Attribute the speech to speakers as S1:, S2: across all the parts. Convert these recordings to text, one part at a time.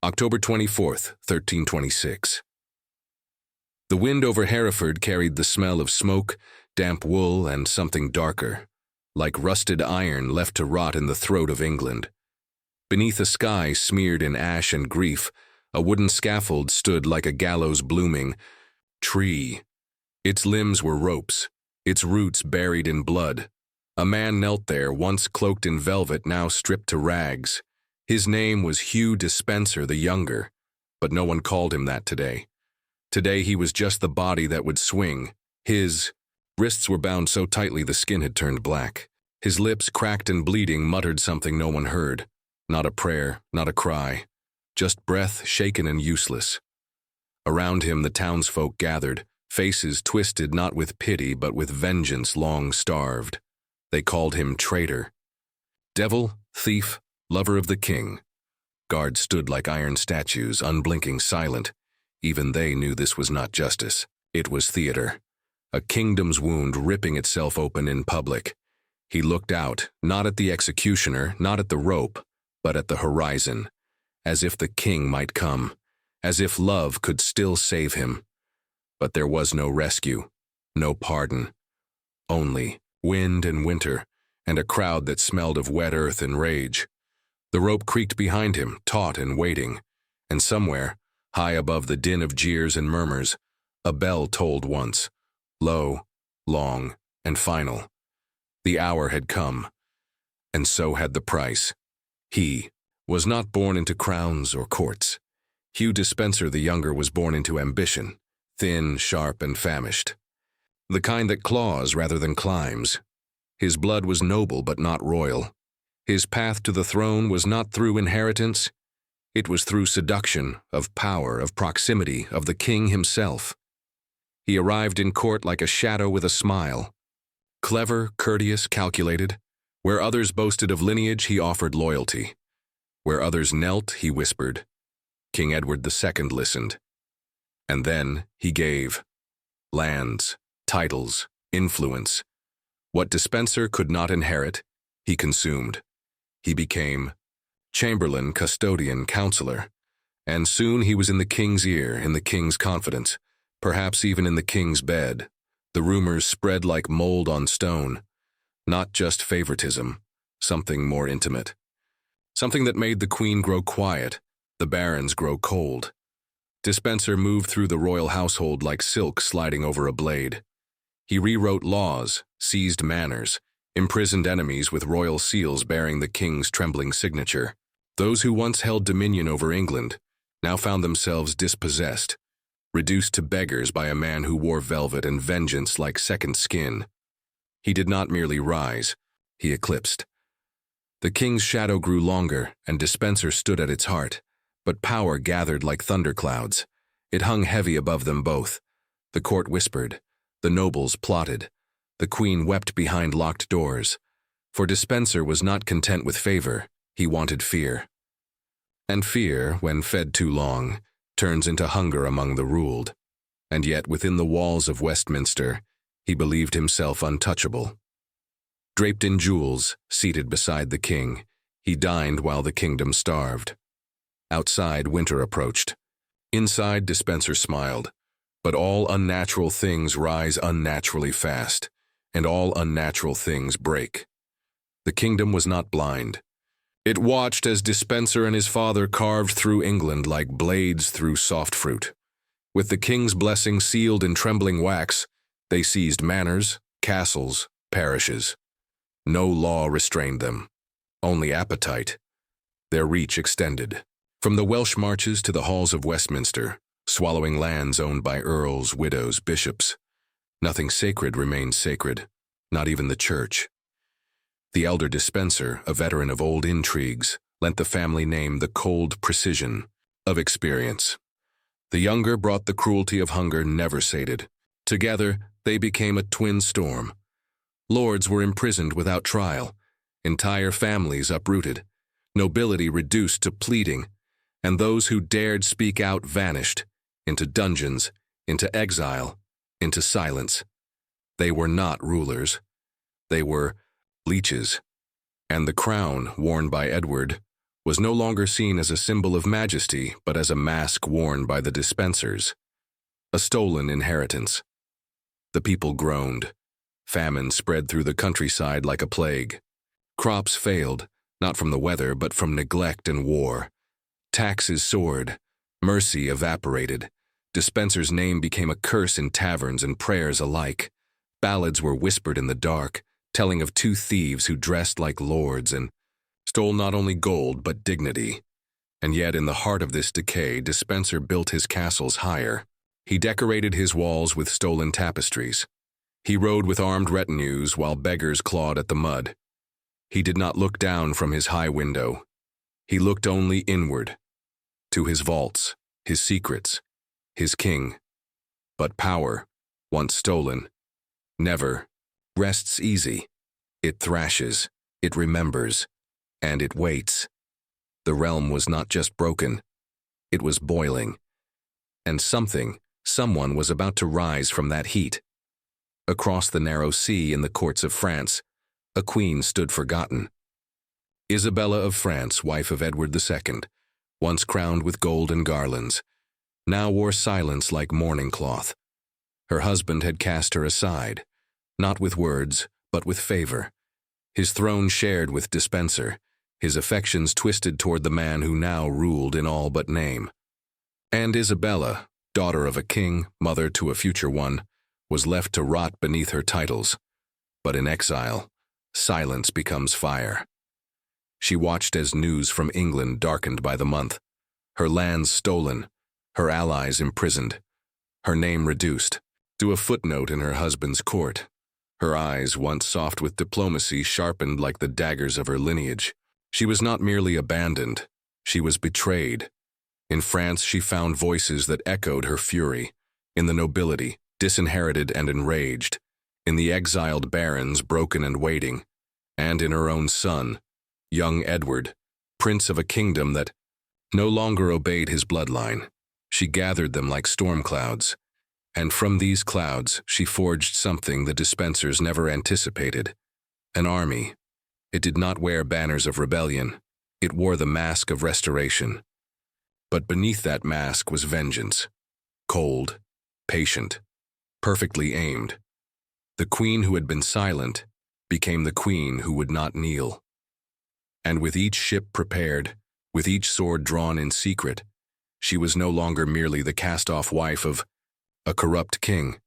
S1: October 24th, 1326. The wind over Hereford carried the smell of smoke, damp wool, and something darker, like rusted iron left to rot in the throat of England. Beneath a sky smeared in ash and grief, a wooden scaffold stood like a gallows blooming tree. Its limbs were ropes, its roots buried in blood. A man knelt there, once cloaked in velvet, now stripped to rags. His name was Hugh Despenser the Younger, but no one called him that today. Today he was just the body that would swing. His wrists were bound so tightly the skin had turned black. His lips, cracked and bleeding, muttered something no one heard. Not a prayer, not a cry. Just breath shaken and useless. Around him the townsfolk gathered, faces twisted not with pity but with vengeance long starved. They called him traitor. Devil, thief, lover of the king. Guards stood like iron statues, unblinking, silent. Even they knew this was not justice. It was theater. A kingdom's wound ripping itself open in public. He looked out, not at the executioner, not at the rope, but at the horizon, as if the king might come, as if love could still save him. But there was no rescue, no pardon. Only wind and winter, and a crowd that smelled of wet earth and rage. The rope creaked behind him, taut and waiting, and somewhere, high above the din of jeers and murmurs, a bell tolled once, low, long, and final. The hour had come, and so had the price. He was not born into crowns or courts. Hugh Despenser the Younger was born into ambition, thin, sharp, and famished. The kind that claws rather than climbs. His blood was noble but not royal. His path to the throne was not through inheritance. It was through seduction, of power, of proximity, of the king himself. He arrived in court like a shadow with a smile. Clever, courteous, calculated. Where others boasted of lineage, he offered loyalty. Where others knelt, he whispered. King Edward II listened. And then he gave. Lands, titles, influence. What Despenser could not inherit, he consumed. He became chamberlain, custodian, counselor. And soon he was in the king's ear, in the king's confidence, perhaps even in the king's bed. The rumors spread like mold on stone. Not just favoritism, something more intimate. Something that made the queen grow quiet, the barons grow cold. Despenser moved through the royal household like silk sliding over a blade. He rewrote laws, seized manors, imprisoned enemies with royal seals bearing the king's trembling signature. Those who once held dominion over England now found themselves dispossessed, reduced to beggars by a man who wore velvet and vengeance like second skin. He did not merely rise, he eclipsed. The king's shadow grew longer, and Despenser stood at its heart, but power gathered like thunderclouds. It hung heavy above them both. The court whispered, the nobles plotted, the queen wept behind locked doors. For Despenser was not content with favor, he wanted fear. And fear, when fed too long, turns into hunger among the ruled. And yet within the walls of Westminster, he believed himself untouchable. Draped in jewels, seated beside the king, he dined while the kingdom starved. Outside, winter approached. Inside, Despenser smiled. But all unnatural things rise unnaturally fast, and all unnatural things break. The kingdom was not blind. It watched as Despenser and his father carved through England like blades through soft fruit. With the king's blessing sealed in trembling wax, they seized manors, castles, parishes. No law restrained them, only appetite. Their reach extended. From the Welsh marches to the halls of Westminster, swallowing lands owned by earls, widows, bishops. Nothing sacred remained sacred, not even the church. The elder Despenser, a veteran of old intrigues, lent the family name the cold precision of experience. The younger brought the cruelty of hunger never sated. Together, they became a twin storm. Lords were imprisoned without trial, entire families uprooted, nobility reduced to pleading, and those who dared speak out vanished, into dungeons, into exile, into silence. They were not rulers. They were leeches, and the crown worn by Edward was no longer seen as a symbol of majesty, but as a mask worn by the Despensers. A stolen inheritance. The people groaned. Famine spread through the countryside like a plague. Crops failed, not from the weather, but from neglect and war. Taxes soared. Mercy evaporated. Despenser's name became a curse in taverns and prayers alike. Ballads were whispered in the dark, telling of two thieves who dressed like lords and stole not only gold but dignity. And yet in the heart of this decay, Despenser built his castles higher. He decorated his walls with stolen tapestries. He rode with armed retinues while beggars clawed at the mud. He did not look down from his high window. He looked only inward, to his vaults, his secrets, his king. But power, once stolen, never rests easy. It thrashes, it remembers, and it waits. The realm was not just broken, it was boiling. And someone was about to rise from that heat. Across the narrow sea in the courts of France, a queen stood forgotten. Isabella of France, wife of Edward II, once crowned with gold and garlands, now wore silence like mourning cloth. Her husband had cast her aside, not with words, but with favor. His throne shared with Despenser, his affections twisted toward the man who now ruled in all but name. And Isabella, daughter of a king, mother to a future one, was left to rot beneath her titles. But in exile, silence becomes fire. She watched as news from England darkened by the month, her lands stolen, her allies imprisoned, her name reduced to a footnote in her husband's court. Her eyes, once soft with diplomacy, sharpened like the daggers of her lineage. She was not merely abandoned, she was betrayed. In France she found voices that echoed her fury, in the nobility, disinherited and enraged, in the exiled barons broken and waiting, and in her own son, young Edward, prince of a kingdom that no longer obeyed his bloodline. She gathered them like storm clouds, and from these clouds she forged something the Despensers never anticipated, an army. It did not wear banners of rebellion, it wore the mask of restoration. But beneath that mask was vengeance, cold, patient, perfectly aimed. The queen who had been silent became the queen who would not kneel. And with each ship prepared, with each sword drawn in secret, she was no longer merely the cast-off wife of a corrupt king.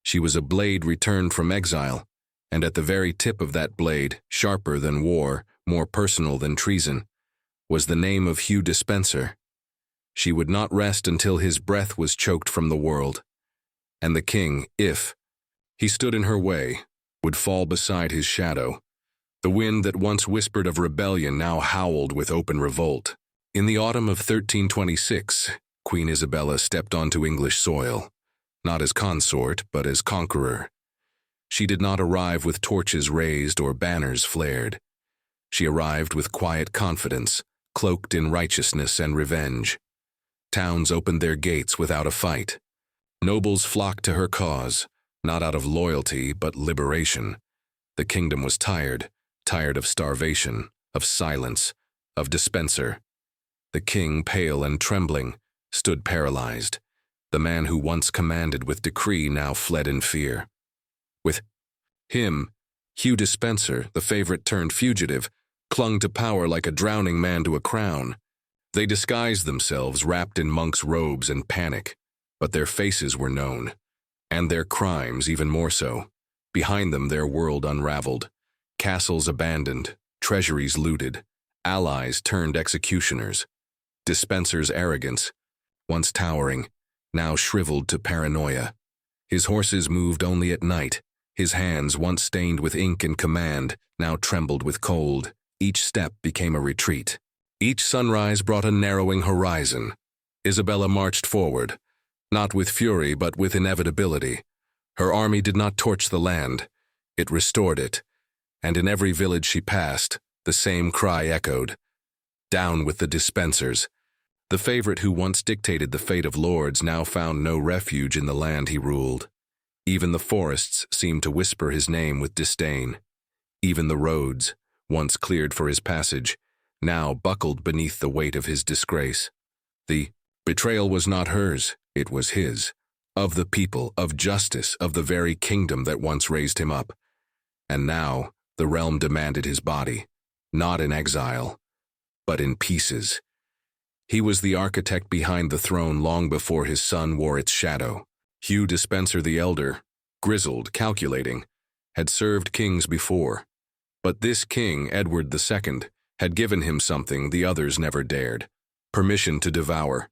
S1: She was a blade returned from exile, and at the very tip of that blade, sharper than war, more personal than treason, was the name of Hugh Despenser. She would not rest until his breath was choked from the world, and the king, if he stood in her way, would fall beside his shadow. The wind that once whispered of rebellion now howled with open revolt. In the autumn of 1326, Queen Isabella stepped onto English soil, not as consort, but as conqueror. She did not arrive with torches raised or banners flared. She arrived with quiet confidence, cloaked in righteousness and revenge. Towns opened their gates without a fight. Nobles flocked to her cause, not out of loyalty but liberation. The kingdom was tired of starvation, of silence, of Despenser. The king, pale and trembling, stood paralyzed. The man who once commanded with decree now fled in fear. With him, Hugh Despenser, the favorite turned fugitive, clung to power like a drowning man to a crown. They disguised themselves wrapped in monks' robes and panic, but their faces were known, and their crimes even more so. Behind them their world unraveled, castles abandoned, treasuries looted, allies turned executioners. Despenser's arrogance, once towering, now shriveled to paranoia. His horses moved only at night. His hands, once stained with ink and command, now trembled with cold. Each step became a retreat. Each sunrise brought a narrowing horizon. Isabella marched forward, not with fury but with inevitability. Her army did not torch the land, it restored it, and in every village she passed, the same cry echoed. Down with the Despensers. The favorite who once dictated the fate of lords now found no refuge in the land he ruled. Even the forests seemed to whisper his name with disdain. Even the roads, once cleared for his passage, now buckled beneath the weight of his disgrace. The betrayal was not hers, it was his, of the people, of justice, of the very kingdom that once raised him up. And now the realm demanded his body, not in exile, but in pieces. He was the architect behind the throne long before his son wore its shadow. Hugh Despenser the Elder, grizzled, calculating, had served kings before. But this king, Edward II, had given him something the others never dared: permission to devour.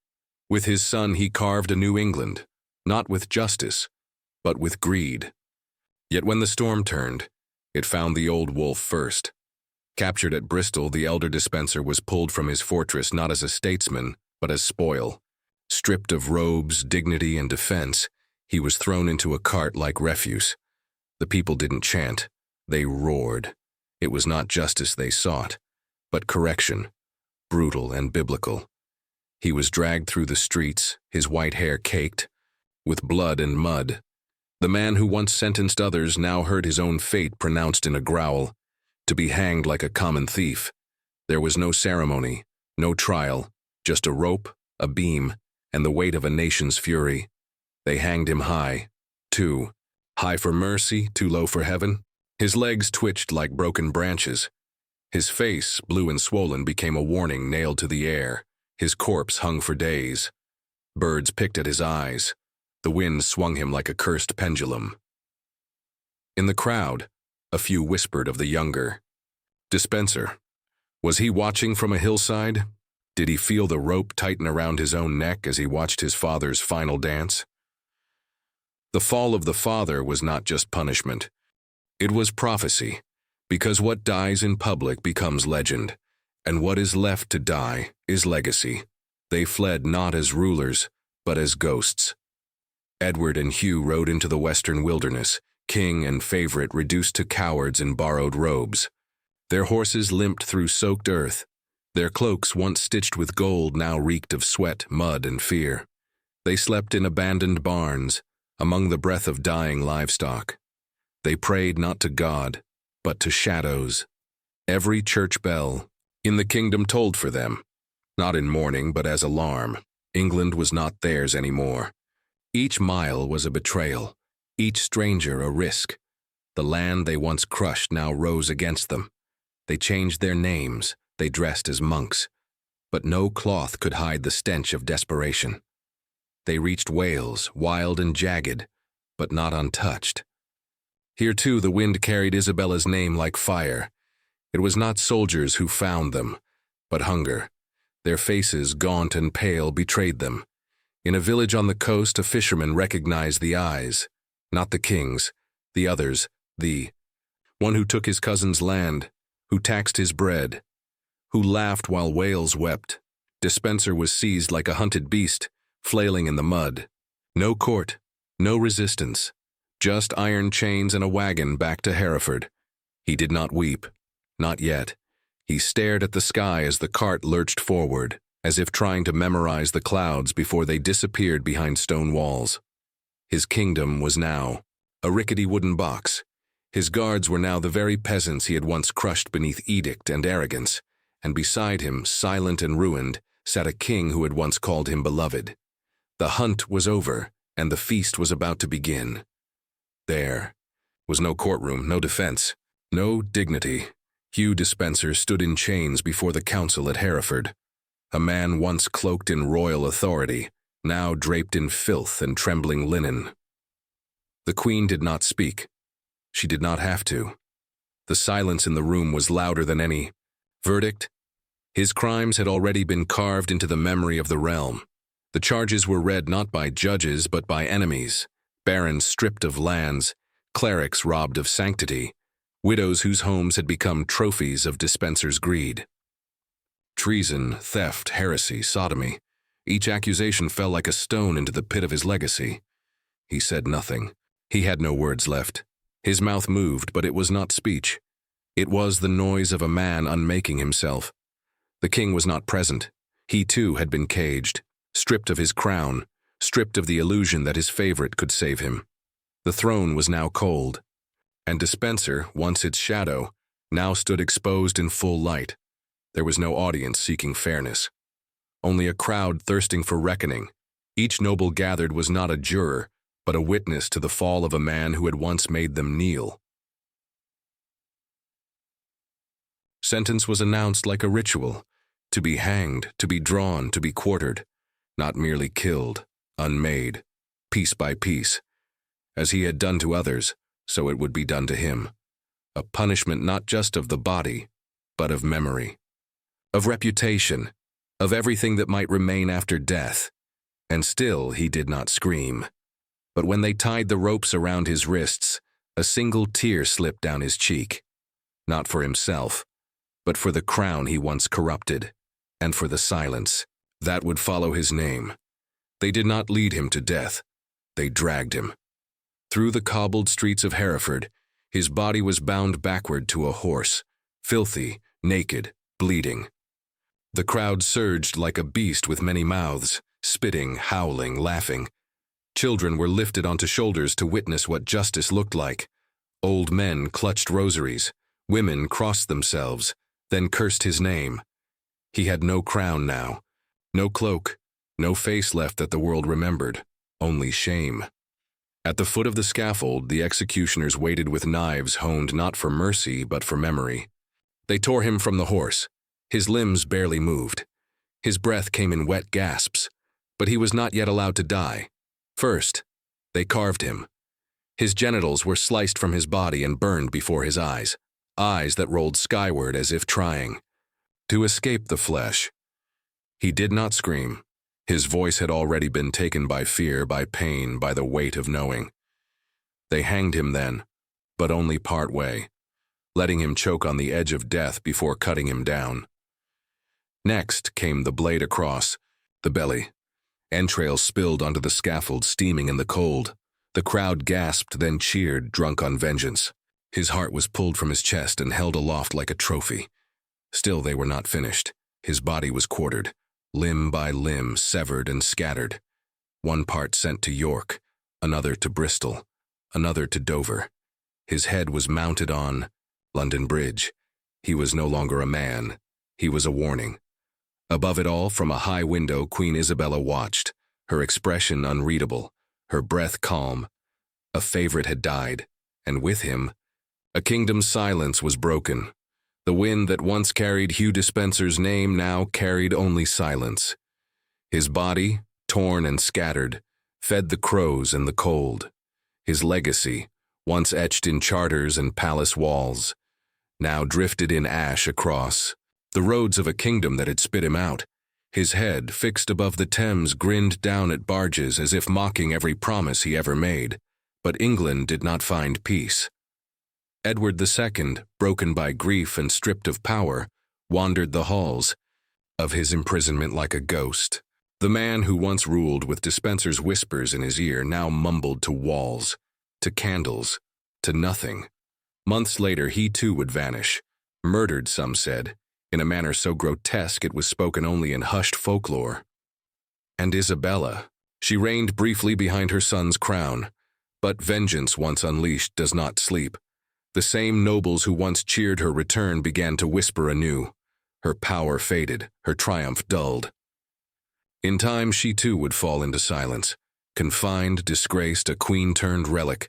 S1: With his son he carved a New England, not with justice, but with greed. Yet when the storm turned, it found the old wolf first. Captured at Bristol, the elder Despenser was pulled from his fortress not as a statesman, but as spoil. Stripped of robes, dignity, and defense, he was thrown into a cart like refuse. The people didn't chant, they roared. It was not justice they sought, but correction, brutal and biblical. He was dragged through the streets, his white hair caked with blood and mud. The man who once sentenced others now heard his own fate pronounced in a growl, to be hanged like a common thief. There was no ceremony, no trial, just a rope, a beam, and the weight of a nation's fury. They hanged him high, too high for mercy, too low for heaven. His legs twitched like broken branches. His face, blue and swollen, became a warning nailed to the air. His corpse hung for days. Birds picked at his eyes. The wind swung him like a cursed pendulum. In the crowd, a few whispered of the younger. Despenser. Was he watching from a hillside? Did he feel the rope tighten around his own neck as he watched his father's final dance? The fall of the father was not just punishment. It was prophecy, because what dies in public becomes legend, and what is left to die is legacy. They fled not as rulers, but as ghosts. Edward and Hugh rode into the western wilderness, king and favorite reduced to cowards in borrowed robes. Their horses limped through soaked earth. Their cloaks, once stitched with gold, now reeked of sweat, mud, and fear. They slept in abandoned barns, among the breath of dying livestock. They prayed not to God, but to shadows. Every church bell in the kingdom tolled for them, not in mourning but as alarm. England was not theirs anymore. Each mile was a betrayal, each stranger a risk. The land they once crushed now rose against them. They changed their names, they dressed as monks, but no cloth could hide the stench of desperation. They reached Wales, wild and jagged, but not untouched. Here too the wind carried Isabella's name like fire. It was not soldiers who found them, but hunger. Their faces, gaunt and pale, betrayed them. In a village on the coast, a fisherman recognized the eyes, not the king's, the others, the one who took his cousin's land, who taxed his bread, who laughed while whales wept. Despenser was seized like a hunted beast, flailing in the mud. No court, no resistance, just iron chains and a wagon back to Hereford. He did not weep, not yet. He stared at the sky as the cart lurched forward, as if trying to memorize the clouds before they disappeared behind stone walls. His kingdom was now a rickety wooden box. His guards were now the very peasants he had once crushed beneath edict and arrogance, and beside him, silent and ruined, sat a king who had once called him beloved. The hunt was over, and the feast was about to begin. There was no courtroom, no defense, no dignity. Hugh Despenser stood in chains before the council at Hereford. A man once cloaked in royal authority, now draped in filth and trembling linen. The queen did not speak. She did not have to. The silence in the room was louder than any verdict. His crimes had already been carved into the memory of the realm. The charges were read not by judges but by enemies, barons stripped of lands, clerics robbed of sanctity, widows whose homes had become trophies of Despenser's greed. Treason, theft, heresy, sodomy. Each accusation fell like a stone into the pit of his legacy. He said nothing. He had no words left. His mouth moved, but it was not speech. It was the noise of a man unmaking himself. The king was not present. He too had been caged, stripped of his crown, stripped of the illusion that his favorite could save him. The throne was now cold, and Despenser, once its shadow, now stood exposed in full light. There was no audience seeking fairness, only a crowd thirsting for reckoning. Each noble gathered was not a juror, but a witness to the fall of a man who had once made them kneel. Sentence was announced like a ritual, to be hanged, to be drawn, to be quartered, not merely killed, unmade, piece by piece. As he had done to others, so it would be done to him. A punishment not just of the body, but of memory, of reputation, of everything that might remain after death. And still he did not scream. But when they tied the ropes around his wrists, a single tear slipped down his cheek. Not for himself, but for the crown he once corrupted, and for the silence that would follow his name. They did not lead him to death. They dragged him. Through the cobbled streets of Hereford, his body was bound backward to a horse, filthy, naked, bleeding. The crowd surged like a beast with many mouths, spitting, howling, laughing. Children were lifted onto shoulders to witness what justice looked like. Old men clutched rosaries. Women crossed themselves, then cursed his name. He had no crown now, no cloak, no face left that the world remembered, only shame. At the foot of the scaffold, the executioners waited with knives honed not for mercy but for memory. They tore him from the horse. His limbs barely moved. His breath came in wet gasps, but he was not yet allowed to die. First, they carved him. His genitals were sliced from his body and burned before his eyes that rolled skyward as if trying to escape the flesh. He did not scream. His voice had already been taken by fear, by pain, by the weight of knowing. They hanged him then, but only part way, letting him choke on the edge of death before cutting him down. Next came the blade across the belly. Entrails spilled onto the scaffold, steaming in the cold. The crowd gasped, then cheered, drunk on vengeance. His heart was pulled from his chest and held aloft like a trophy. Still they were not finished. His body was quartered, limb by limb, severed and scattered. One part sent to York, another to Bristol, another to Dover. His head was mounted on London Bridge. He was no longer a man. He was a warning. Above it all, from a high window, Queen Isabella watched, her expression unreadable, her breath calm. A favorite had died, and with him, a kingdom's silence was broken. The wind that once carried Hugh Despenser's name now carried only silence. His body, torn and scattered, fed the crows and the cold. His legacy, once etched in charters and palace walls, now drifted in ash across the roads of a kingdom that had spit him out. His head, fixed above the Thames, grinned down at barges as if mocking every promise he ever made. But England did not find peace. Edward II, broken by grief and stripped of power, wandered the halls of his imprisonment like a ghost. The man who once ruled with Despenser's whispers in his ear now mumbled to walls, to candles, to nothing. Months later, he too would vanish. Murdered, some said, in a manner so grotesque it was spoken only in hushed folklore. And Isabella, she reigned briefly behind her son's crown, but vengeance once unleashed does not sleep. The same nobles who once cheered her return began to whisper anew. Her power faded, her triumph dulled. In time she too would fall into silence, confined, disgraced, a queen-turned relic.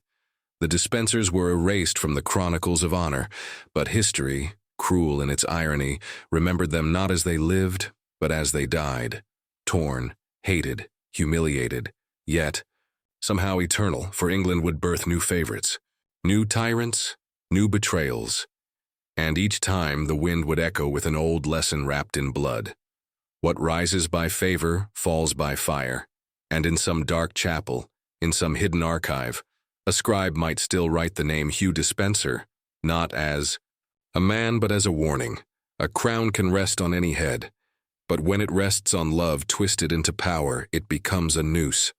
S1: The Despensers were erased from the chronicles of honor, but history, cruel in its irony, remembered them not as they lived, but as they died, torn, hated, humiliated, yet somehow eternal, for England would birth new favorites, new tyrants, new betrayals, and each time the wind would echo with an old lesson wrapped in blood. What rises by favor falls by fire, and in some dark chapel, in some hidden archive, a scribe might still write the name Hugh Despenser, not as a man but as a warning. A crown can rest on any head, but when it rests on love twisted into power, it becomes a noose.